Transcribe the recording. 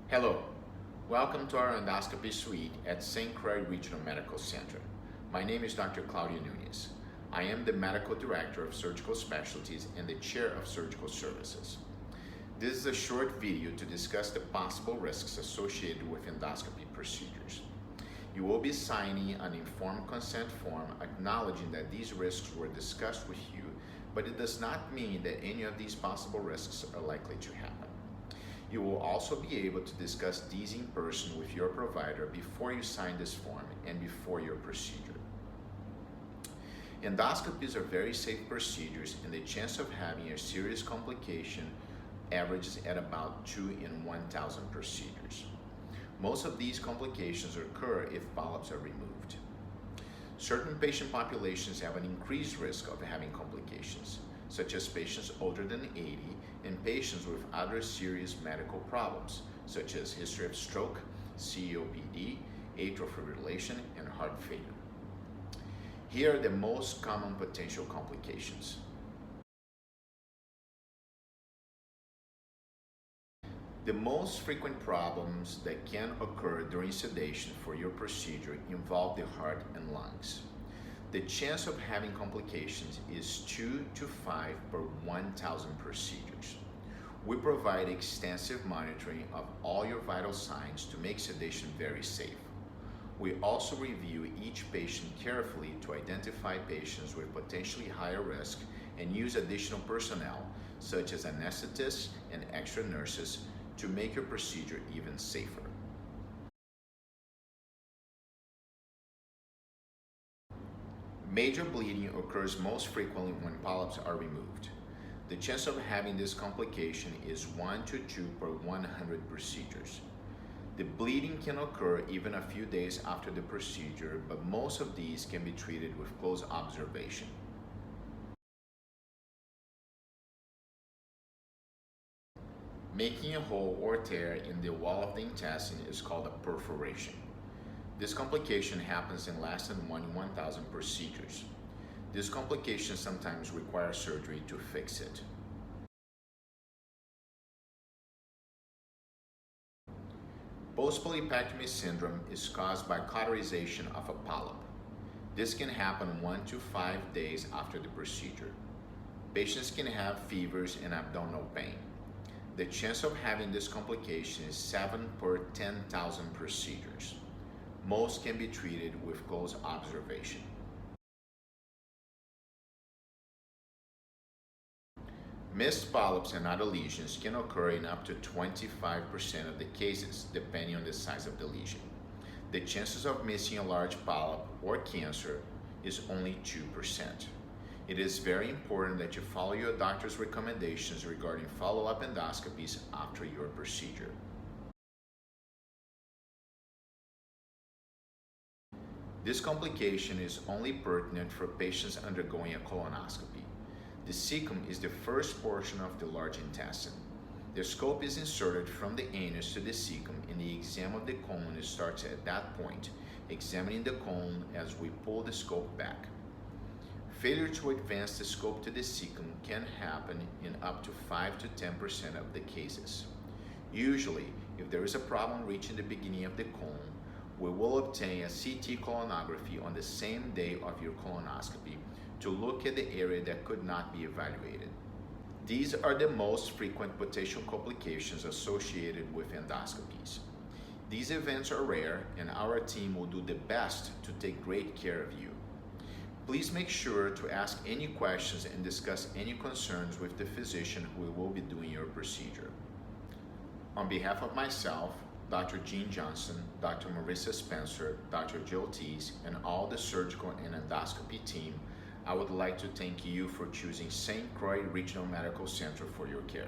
Hello, welcome to our endoscopy suite at St. Croix Regional Medical Center. My name is Dr. Claudio Nunes. I am the Medical Director of Surgical Specialties and the Chair of Surgical Services. This is a short video to discuss the possible risks associated with endoscopy procedures. You will be signing an informed consent form acknowledging that these risks were discussed with you, but it does not mean that any of these possible risks are likely to happen. You will also be able to discuss these in person with your provider before you sign this form and before your procedure. Endoscopies are very safe procedures, and the chance of having a serious complication averages at about 2 in 1,000 procedures. Most of these complications occur if polyps are removed. Certain patient populations have an increased risk of having complications, such as patients older than 80 and patients with other serious medical problems, such as history of stroke, COPD, atrial fibrillation, and heart failure. Here are the most common potential complications. The most frequent problems that can occur during sedation for your procedure involve the heart and lungs. The chance of having complications is 2 to 5 per 1,000 procedures. We provide extensive monitoring of all your vital signs to make sedation very safe. We also review each patient carefully to identify patients with potentially higher risk and use additional personnel, such as anesthetists and extra nurses, to make your procedure even safer. Major bleeding occurs most frequently when polyps are removed. The chance of having this complication is 1 to 2 per 100 procedures. The bleeding can occur even a few days after the procedure, but most of these can be treated with close observation. Making a hole or tear in the wall of the intestine is called a perforation. This complication happens in less than 1 in 1,000 procedures. This complication sometimes requires surgery to fix it. Postpolypectomy syndrome is caused by cauterization of a polyp. This can happen 1 to 5 days after the procedure. Patients can have fevers and abdominal pain. The chance of having this complication is 7 per 10,000 procedures. Most can be treated with close observation. Missed polyps and other lesions can occur in up to 25% of the cases, depending on the size of the lesion. The chances of missing a large polyp or cancer is only 2%. It is very important that you follow your doctor's recommendations regarding follow-up endoscopies after your procedure. This complication is only pertinent for patients undergoing a colonoscopy. The cecum is the first portion of the large intestine. The scope is inserted from the anus to the cecum, and the exam of the colon starts at that point, examining the colon as we pull the scope back. Failure to advance the scope to the cecum can happen in up to 5 to 10% of the cases. Usually, if there is a problem reaching the beginning of the colon, we will obtain a CT colonography on the same day of your colonoscopy to look at the area that could not be evaluated. These are the most frequent potential complications associated with endoscopies. These events are rare, and our team will do the best to take great care of you. Please make sure to ask any questions and discuss any concerns with the physician who will be doing your procedure. On behalf of myself, Dr. Jeanne Johnson, Dr. Marisa Spencer, Dr. Joe Tees, and all the surgical and endoscopy team, I would like to thank you for choosing St. Croix Regional Medical Center for your care.